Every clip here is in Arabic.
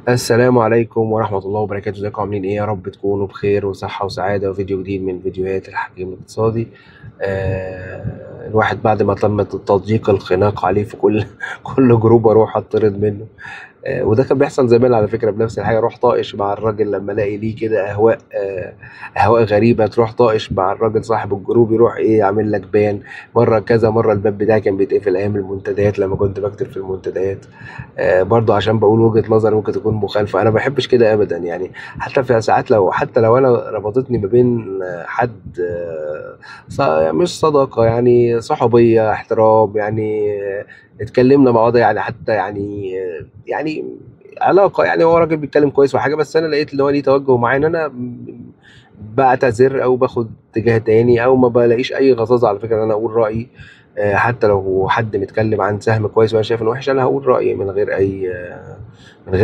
السلام عليكم ورحمة الله وبركاته. ازيكم عاملين ايه؟ يا رب تكونوا بخير وصحة وسعادة، وفيديو جديد من فيديوهات الحكيم الاقتصادي. الواحد بعد ما تم تضييق الخناق عليه في كل كل جروب اروح اطرد منه. وده كان بيحصل زمان على فكرة بنفس الحاجة. اروح طائش مع الراجل لما الاقي ليه كده اهواء غريبة، تروح طائش مع الراجل صاحب الجروب، يروح ايه يعمل لك بيان. مرة كذا مرة الباب بتاعي كان بيتقفل ايام المنتديات لما كنت بكتب في المنتديات. برضو عشان بقول وجهة نظر ممكن تكون مخالفة. انا ما بحبش كده ابدا يعني. حتى في ساعات حتى لو انا ربطتني ما بين حد، مش صداقة يعني، صحوبية احترام يعني، اتكلمنا مع بعض يعني، حتى يعني علاقة يعني، هو راجل بيتكلم كويس وحاجة، بس انا لقيت ان هو ليه توجه معين، انا بعتذر او باخد اتجاه تاني، او ما بلاقيش اي غضاضة على فكرة ان انا اقول رأيي. حتى لو حد متكلم عن سهم كويس وانا شايف انه وحش، انا هقول رايي من غير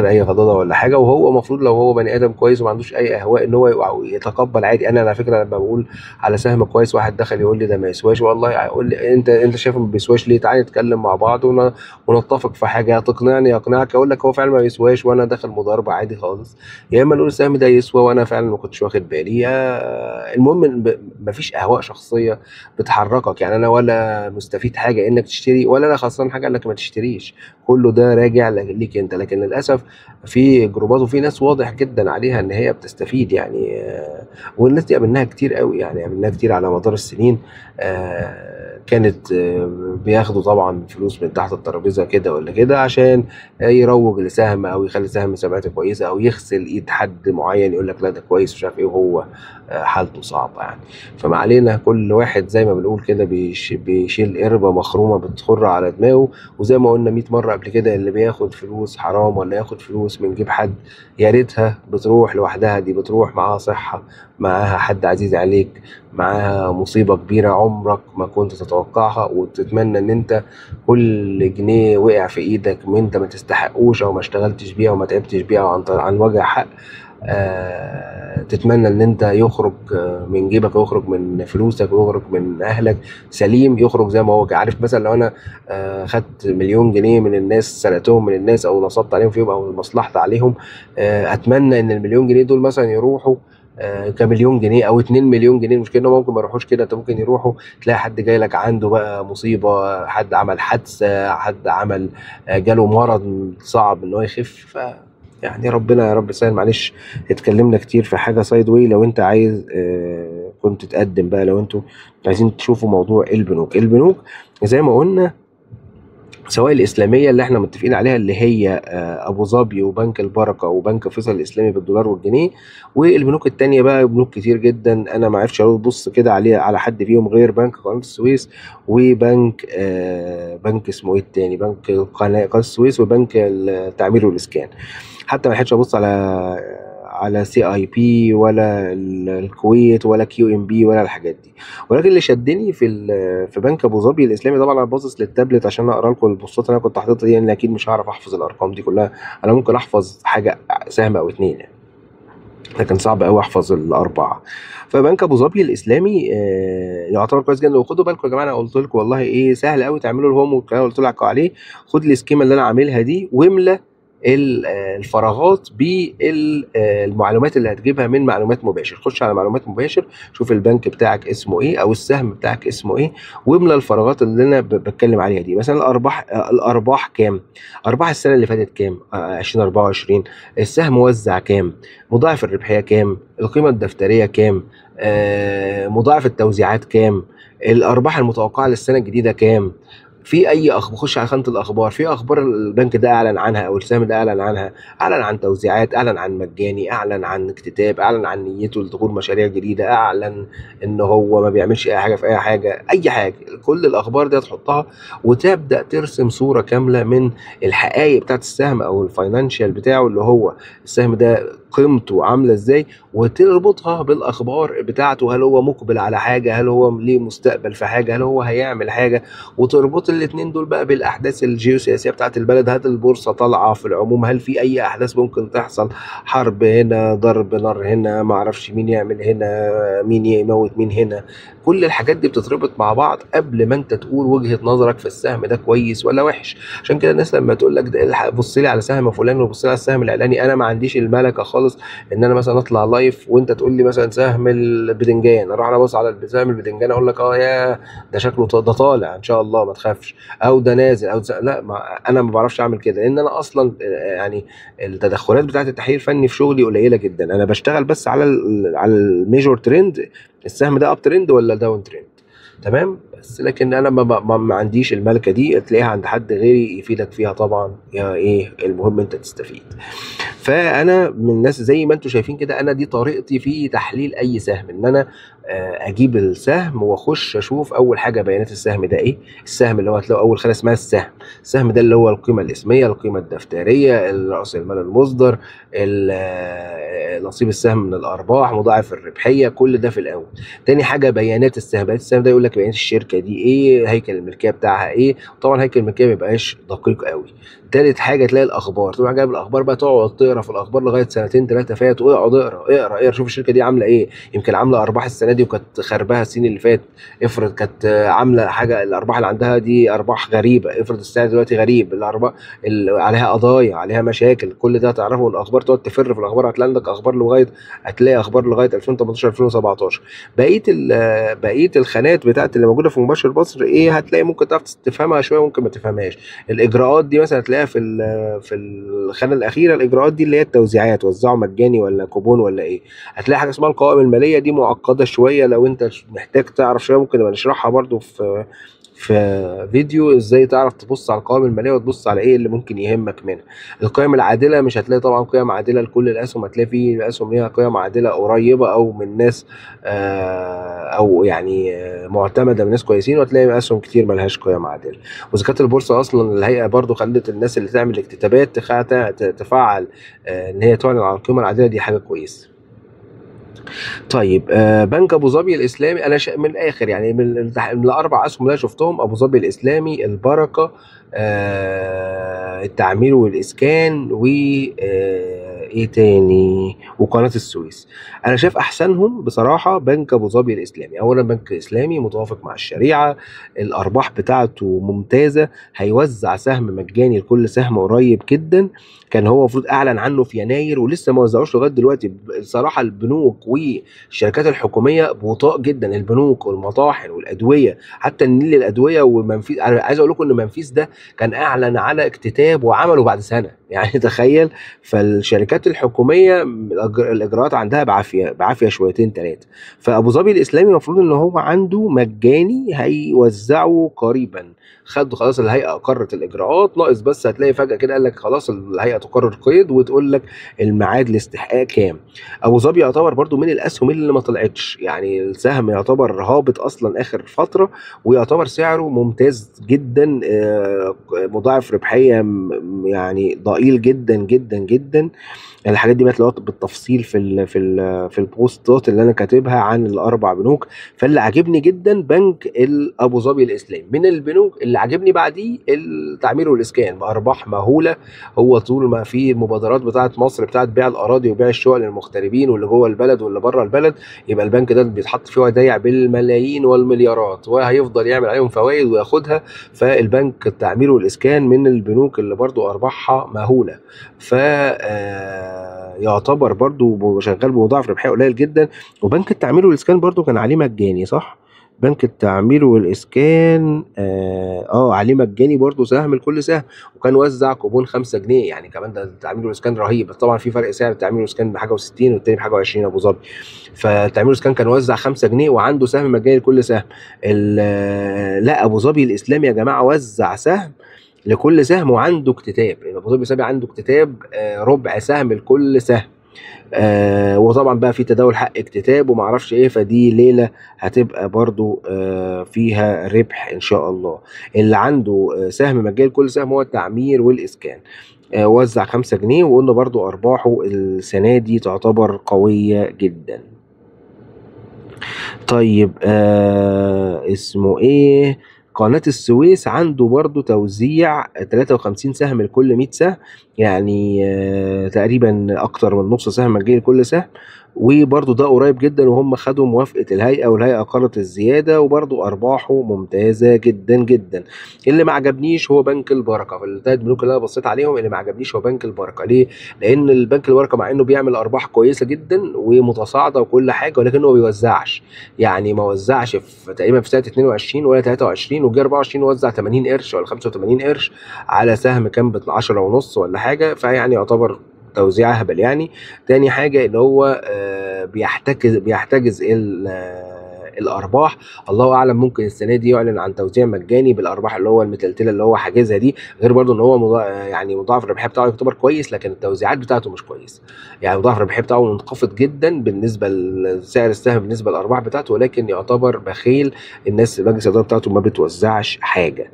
اي غضاضه ولا حاجه. وهو المفروض لو هو بني ادم كويس وما عندوش اي اهواء ان هو يتقبل عادي. انا على فكره لما بقول على سهم كويس، واحد دخل يقول لي ده ما يسواش، والله يقول لي انت شايف ما بيسواش ليه؟ تعالى نتكلم مع بعض ونتفق في حاجه، تقنعني اقنعك، اقول لك هو فعلا ما يسواش وانا داخل مضاربه عادي خالص. يا اما نقول السهم ده يسوى وانا فعلا ما كنتش واخد بالي. المهم ما فيش اهواء شخصيه بتحركك يعني. انا ولا مستفيد حاجه انك تشتري، ولا انا خسران حاجه انك ما تشتريش. كله ده راجع ليك انت. لكن للاسف في جروبات وفي ناس واضح جدا عليها ان هي بتستفيد يعني. والناس دي قابلناها كتير قوي يعني، قابلناها كتير على مدار السنين. كانت بياخدوا طبعا فلوس من تحت الترابيزه كده ولا كده، عشان يروج لسهم او يخلي سهم سمعته كويسه، او يغسل ايد حد معين يقول لك لا ده كويس مش عارف ايه، وهو حالته صعبه يعني. فما علينا، كل واحد زي ما بنقول كده بيشيل قربة مخرومة بتخر على دماغه. وزي ما قلنا 100 مرة قبل كده، اللي بياخد فلوس حرام ولا ياخد فلوس من جيب حد، يا ريتها بتروح لوحدها. دي بتروح معاها صحة، معاها حد عزيز عليك، معاها مصيبة كبيرة عمرك ما كنت تتوقعها، وتتمنى ان انت كل جنيه وقع في ايدك من انت ما تستحقوش، او ما اشتغلتش بيها وما تعبتش بيها عن وجه حق، تتمنى ان انت يخرج من جيبك، ويخرج من فلوسك، ويخرج من اهلك سليم، يخرج زي ما هو عارف. مثلا لو انا خدت مليون جنيه من الناس، سرقتهم من الناس او نصبت عليهم فيهم او مصلحت عليهم، اتمنى ان المليون جنيه دول مثلا يروحوا كمليون جنيه او 2 مليون جنيه. المشكله انه ممكن ما يروحوش كده، انت ممكن يروحوا تلاقي حد جاي لك عنده بقى مصيبه، حد عمل حادثه، حد عمل جاله مرض صعب ان هو يخف. يعني ربنا يا رب يسهل. معلش اتكلمنا كتير في حاجه سايد واي. لو انت عايز كنت تقدم بقى، لو انتوا عايزين تشوفوا موضوع البنوك زي ما قلنا، سواء الإسلامية اللي احنا متفقين عليها، اللي هي أبو ظبي وبنك البركة وبنك فيصل الإسلامي بالدولار والجنيه، والبنوك التانية بقى بنوك كتير جدا أنا ما عرفش أبص كده على حد فيهم غير بنك قناة السويس، وبنك بنك اسمه إيه التاني، بنك قناة السويس، وبنك التعمير والإسكان. حتى ما لحقتش ابص على سي اي بي، ولا الكويت، ولا كيو ام بي، ولا الحاجات دي. ولكن اللي شدني في بنك ابو ظبي الاسلامي، طبعا انا باصص للتابلت عشان اقرا لكم البوستات اللي انا كنت حاططها دي، لان اكيد مش هعرف احفظ الارقام دي كلها. انا ممكن احفظ حاجه سهم او اتنين يعني، لكن صعب قوي احفظ الاربعه. فبنك ابو ظبي الاسلامي يعتبر كويس جدا. وخدوا بالكم يا جماعه، انا قلت لكم والله ايه سهل قوي تعملوا الهوم والكلام اللي قلت لكم عليه. خد السكيما اللي انا عاملها دي واملى الفراغات بالمعلومات اللي هتجيبها من معلومات مباشر. خش على معلومات مباشر، شوف البنك بتاعك اسمه ايه او السهم بتاعك اسمه ايه، واملى الفراغات اللي انا بتكلم عليها دي. مثلا الارباح كام؟ ارباح السنه اللي فاتت كام؟ 2024. السهم وزع كام؟ مضاعف الربحيه كام؟ القيمه الدفتريه كام؟ مضاعف التوزيعات كام؟ الارباح المتوقعه للسنه الجديده كام؟ في اي خش على خانه الاخبار، في اخبار البنك ده اعلن عنها او السهم ده اعلن عنها، اعلن عن توزيعات، اعلن عن مجاني، اعلن عن اكتتاب، اعلن عن نيته لدخول مشاريع جديده، اعلن ان هو ما بيعملش اي حاجه في اي حاجه، اي حاجه. كل الاخبار دي تحطها، وتبدا ترسم صوره كامله من الحقائق بتاعت السهم او الفاينانشال بتاعه، اللي هو السهم ده قيمته عامله ازاي، وتربطها بالاخبار بتاعته. هل هو مقبل على حاجه؟ هل هو ليه مستقبل في حاجه؟ هل هو هيعمل حاجه؟ وتربط الاتنين دول بقى بالاحداث الجيوسياسيه بتاعت البلد، هل البورصه طالعه في العموم، هل في اي احداث ممكن تحصل، حرب هنا، ضرب نار هنا، ما اعرفش مين يعمل هنا، مين يموت مين هنا. كل الحاجات دي بتتربط مع بعض قبل ما انت تقول وجهة نظرك في السهم ده كويس ولا وحش. عشان كده الناس لما تقول لك بص لي على سهم فلان وبص لي على السهم العلاني، انا ما عنديش الملكه خالص ان انا مثلا اطلع لايف وانت تقول لي مثلا سهم البدنجان، اروح انا ابص على سهم البدنجان اقول لك اه يا ده شكله ده طالع ان شاء الله ما تخافش، او ده نازل او لا، ما انا ما بعرفش اعمل كده، لان انا اصلا يعني التدخلات بتاعه التحليل الفني في شغلي قليله جدا. انا بشتغل بس على على الميجور ترند، السهم ده اب ترند ولا داون ترند، تمام. بس لكن انا ما عنديش الملكه دي، تلاقيها عند حد غيري يفيدك فيها طبعا، يا ايه المهم انت تستفيد. فانا من الناس زي ما انتم شايفين كده، انا دي طريقتي في تحليل اي سهم، ان انا اجيب السهم واخش اشوف اول حاجه بيانات السهم ده ايه. السهم اللي هو هتلاقوا اول خانه اسمها السهم، السهم ده اللي هو القيمه الاسميه، القيمه الدفتريه، راس المال المصدر، نصيب السهم من الارباح، مضاعف الربحيه، كل ده في الاول. تاني حاجه بيانات السهم، بيانات السهم ده يقول لك بيانات الشركه دي ايه، هيكل الملكيه بتاعها ايه، طبعا هيكل الملكيه ما بيبقاش دقيق قوي. تالت حاجه تلاقي الاخبار، تروح جايب الاخبار بقى تقعد تقرا في الاخبار لغايه سنتين ثلاثه فاتوا، اقعد اقرا شوف الشركه دي عامله ايه، يمكن عامله ارباح السنه دي وكانت خربها السنين اللي فات، افرض كانت عامله حاجه الارباح اللي عندها دي ارباح غريبه، افرض السعر دلوقتي غريب، الارباح اللي عليها قضايا عليها مشاكل، كل ده تعرفه من الاخبار، تقعد تفر في الاخبار هتلاقي عندك اخبار لغايه، هتلاقي اخبار لغايه 2018 2017. بقيه الخانات بتاعت اللي موجوده في مباشر مصر ايه، هتلاقي ممكن تعرف تفهمها شويه ممكن ما تفهمهاش. الاجراءات دي مثلا هتلاقيها في الخانه الاخيره، الاجراءات دي اللي هي التوزيعات، وزعوا مجاني ولا كوبون ولا ايه. هتلاقي حاجه اسمها القوائم الماليه، دي معقده شويه، لو انت محتاج تعرف شويه ممكن نبقى نشرحها برضو في فيديو ازاي تعرف تبص على القوائم الماليه وتبص على ايه اللي ممكن يهمك منها. القيم العادله مش هتلاقي طبعا قيم عادله لكل الاسهم، هتلاقي في اسهم ليها قيم عادله قريبه او من ناس او يعني معتمده من ناس كويسين، وهتلاقي اسهم كتير ملهاش قيم عادله. وزكاه البورصه اصلا الهيئه برضو خلت الناس اللي تعمل اكتتابات تفعل ان هي تعلن عن القيمه العادله، دي حاجه كويسه. طيب بنك ابو ظبي الاسلامي، انا من الاخر يعني من الاربع اسهم اللي انا شفتهم، ابو ظبي الاسلامي، البركه، التعمير والاسكان، و ايه تاني، وقناه السويس. انا شايف احسنهم بصراحه بنك ابو ظبي الاسلامي. اولا بنك اسلامي متوافق مع الشريعه، الارباح بتاعته ممتازه، هيوزع سهم مجاني لكل سهم قريب جدا، كان هو المفروض اعلن عنه في يناير ولسه ما وزعوش لغايه دلوقتي. الصراحه البنوك والشركات الحكوميه بطاء جدا، البنوك والمطاحن والادويه، حتى النيل للادويه ومنفيس، عايز اقول لكم ان منفيس ده كان اعلن على اكتتاب وعمله بعد سنه يعني تخيل. فالشركات الحكوميه الاجراءات عندها بعافيه شويتين ثلاثه. فابو ظبي الاسلامي المفروض ان هو عنده مجاني هيوزعه قريبا، خدوا خلاص، الهيئه اقرت الاجراءات، ناقص بس هتلاقي فجاه كده قال لك خلاص الهيئه تقرر قيد وتقول لك الميعاد الاستحقاق كام. ابو ظبي يعتبر برضو من الاسهم اللي ما طلعتش، يعني السهم يعتبر هابط اصلا اخر فتره، ويعتبر سعره ممتاز جدا، مضاعف ربحيه يعني ضئيل جدا جدا جدا. الحاجات دي بقى بالتفصيل في البوستات اللي انا كاتبها عن الاربع بنوك. فاللي عاجبني جدا بنك ابو ظبي الاسلامي. من البنوك اللي عاجبني بعديه التعمير والاسكان بارباح مهوله، هو طول ما في المبادرات بتاعه مصر بتاعه بيع الاراضي وبيع الشقق للمغتربين واللي جوه البلد واللي بره البلد، يبقى البنك ده بيتحط فيه ودايع بالملايين والمليارات وهيفضل يعمل عليهم فوائد وياخدها. فالبنك التعمير والاسكان من البنوك اللي برضو ارباحها مهوله، ف يعتبر برضو شغال بمضاعف ربحيه قليل جدا. وبنك التعمير والاسكان برضو كان عليه مجاني صح؟ بنك التعمير والاسكان عليه مجاني برضو سهم لكل سهم، وكان وزع كوبون 5 جنيه، يعني كمان ده التعمير والاسكان رهيب، بس طبعا في فرق سعر، التعمير والاسكان بحاجه و60 والتاني بحاجه و20 ابو ظبي. فالتعمير والاسكان كان وزع 5 جنيه وعنده سهم مجاني لكل سهم. لا ابو ظبي الاسلامي يا جماعه وزع سهم لكل سهم وعنده اكتتاب، ابو ظبي الاسلامي عنده اكتتاب ربع سهم لكل سهم. وطبعا بقى في تداول حق اكتتاب وما اعرفش ايه، فدي ليله هتبقى برضو فيها ربح ان شاء الله. اللي عنده سهم مجاني لكل سهم هو التعمير والاسكان، وزع 5 جنيه، وقلنا برضو ارباحه السنه دي تعتبر قويه جدا. طيب اسمه ايه، قناة السويس عنده برضو توزيع 53 سهم لكل 100 سهم، يعني تقريبا اكتر من نص سهم مجاني لكل سهم. وبرضو ده قريب جدا، وهم خدوا موافقة الهيئة والهيئة أقرت الزيادة، وبرضو أرباحه ممتازة جدا جدا. اللي ما عجبنيش هو بنك البركة. في الثلاث بنوك اللي أنا بصيت عليهم اللي ما عجبنيش هو بنك البركة. ليه؟ لأن البنك البركة مع إنه بيعمل أرباح كويسة جدا ومتصاعدة وكل حاجة، ولكنه ما بيوزعش. يعني ما وزعش في تقريبا في سنة 22 ولا 23، وجه 24 وزع 80 قرش ولا 85 قرش على سهم كان ب 10 ونص ولا حاجة، فيعني يعتبر توزيع هبل يعني. تاني حاجة ان هو بيحتجز الارباح. الله اعلم، ممكن السنه دي يعلن عن توزيع مجاني بالارباح اللي هو المتلتله اللي هو حاجزها دي. غير برضو ان هو يعني مضاعف الربحيه بتاعه يعتبر كويس، لكن التوزيعات بتاعته مش كويس. يعني مضاعف الربحيه بتاعه منخفض جدا بالنسبه لسعر السهم بالنسبه للارباح بتاعته، ولكن يعتبر بخيل. الناس مجلس الاداره بتاعته ما بتوزعش حاجه.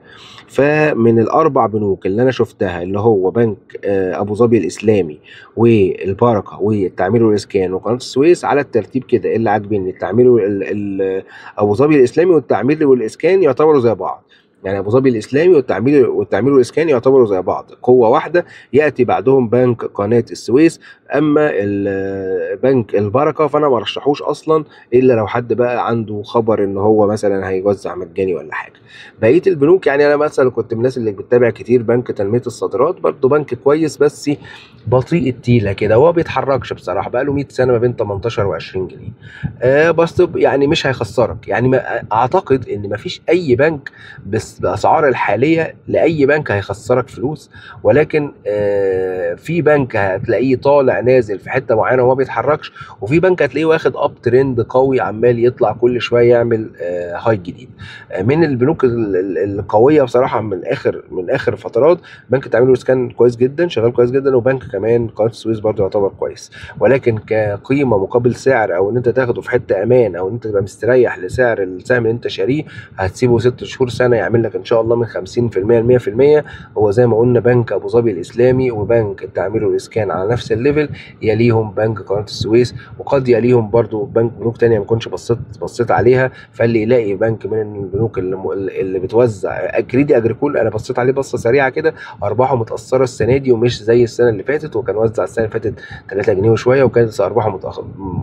فمن الاربع بنوك اللي انا شفتها اللي هو بنك ابو ظبي الاسلامي والبركه والتعمير والاسكان وقناه السويس، على الترتيب كده اللي عاجبني التعمير ابو ظبي الاسلامي والتعمير والاسكان يعتبروا زي بعض. يعني ابو ظبي الاسلامي والتعمير والاسكان يعتبروا زي بعض، قوه واحده. ياتي بعدهم بنك قناه السويس. اما بنك البركه فانا ما رشحوش اصلا الا لو حد بقى عنده خبر ان هو مثلا هيوزع مجاني ولا حاجه. بقيه البنوك يعني انا مثلا كنت من الناس اللي بتتابع كتير بنك تنميه الصادرات، برضه بنك كويس بس بطيء التيله كده، هو بيتحركش بصراحه، بقى له 100 سنه ما بين 18 و20 جنيه. بس يعني مش هيخسرك. يعني ما اعتقد ان ما فيش اي بنك باسعار الحاليه لاي بنك هيخسرك فلوس، ولكن في بنك هتلاقيه طالع نازل في حته معينه وما بيتحركش، وفي بنك هتلاقيه واخد اب ترند قوي عمال يطلع كل شويه يعمل هاي جديد. من البنوك القويه بصراحه من اخر فترات بنك التعمير والاسكان كويس جدا، شغال كويس جدا، وبنك كمان قناه السويس برضه يعتبر كويس. ولكن كقيمه مقابل سعر، او ان انت تاخده في حته امان، او ان انت تبقى مستريح لسعر السهم اللي انت شاريه، هتسيبه 6 شهور سنه يعمل لك ان شاء الله من 50% ل 100%. هو زي ما قلنا بنك ابو ظبي الاسلامي وبنك التعمير والاسكان على نفس الليفل، يليهم بنك قناه السويس، وقد يليهم برضو بنوك تانية ما كنتش بصيت عليها. فاللي يلاقي بنك من البنوك اللي بتوزع كريدي اجريكول، انا بصيت عليه بصه سريعه كده، ارباحه متاثره السنه دي ومش زي السنه اللي فاتت، وكان وزع السنه اللي فاتت 3 جنيه وشويه، وكانت ارباحه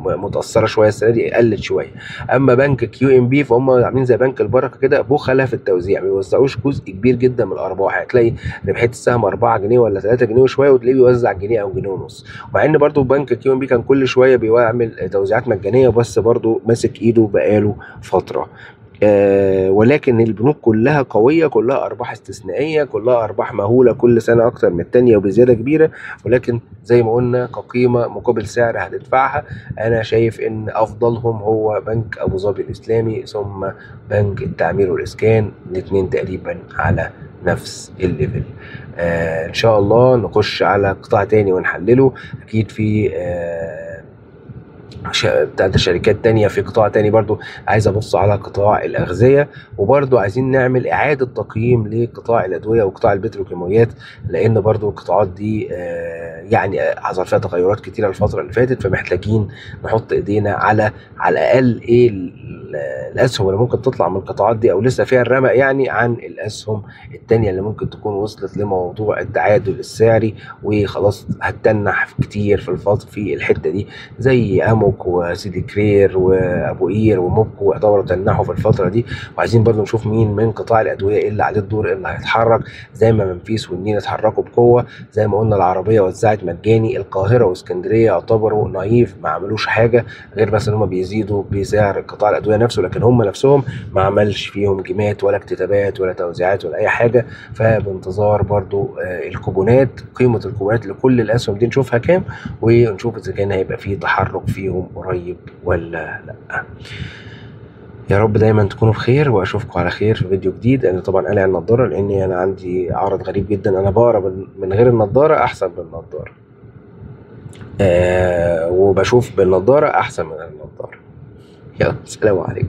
متاثره شويه السنه دي، قلت شويه. اما بنك كيو ام بي فهم عاملين زي بنك البركه كده، بخله في التوزيع، ما بيوزعوش جزء كبير جدا من الارباح. هتلاقي ربحيه السهم 4 جنيه ولا 3 جنيه وشويه، وتلاقيه بيوزع جنيه او جنيه ونص. مع ان برضو بنك كيو ام بي كان كل شويه بيعمل توزيعات مجانيه، بس برضو ماسك ايده بقاله فتره. ولكن البنوك كلها قوية، كلها أرباح استثنائية، كلها أرباح مهولة كل سنة أكتر من التانية وبزيادة كبيرة. ولكن زي ما قلنا كقيمة مقابل سعر هتدفعها، أنا شايف إن أفضلهم هو بنك أبو ظبي الإسلامي ثم بنك التعمير والإسكان، الاتنين تقريبا على نفس الليفل. إن شاء الله نخش على قطاع تاني ونحلله. أكيد في بتاعت شركات تانية في قطاع تاني برضو عايز ابص على قطاع الاغذية، وبرضو عايزين نعمل اعادة تقييم لقطاع الادوية وقطاع البتروكيماويات، لان برضو القطاعات دي يعني حصل فيها تغيرات كتيرة الفترة اللي فاتت، فمحتاجين نحط ايدينا على الاقل ايه الاسهم اللي ممكن تطلع من القطاعات دي او لسه فيها الرمق، يعني عن الاسهم التانية اللي ممكن تكون وصلت لموضوع التعادل السعري وخلاص هتتنح كتير في الحتة دي، زي اموك وسيدي كرير وابو قير وموبكو يعتبروا تنحوا في الفتره دي. وعايزين برضو نشوف مين من قطاع الادويه ايه اللي عليه الدور، اللي هيتحرك. زي ما منفيس والنيل اتحركوا بقوه، زي ما قلنا العربيه وزعت مجاني، القاهره واسكندريه يعتبروا نايف ما عملوش حاجه غير بس ان هم بيزيدوا بسعر قطاع الادويه نفسه، لكن هم نفسهم ما عملش فيهم جيمات ولا اكتتابات ولا توزيعات ولا اي حاجه. فبانتظار برضو الكوبونات، قيمه الكوبونات لكل الاسهم دي نشوفها كام، ونشوف اذا كان هيبقى فيه تحرك فيهم قريب ولا لا. يا رب دايما تكونوا بخير، واشوفكم على خير في فيديو جديد. انا طبعا قالع النضاره لاني انا عندي عرض غريب جدا، انا بقرا من غير النضاره احسن بالنضاره، وبشوف بالنضاره احسن من النضاره. يلا سلام عليكم.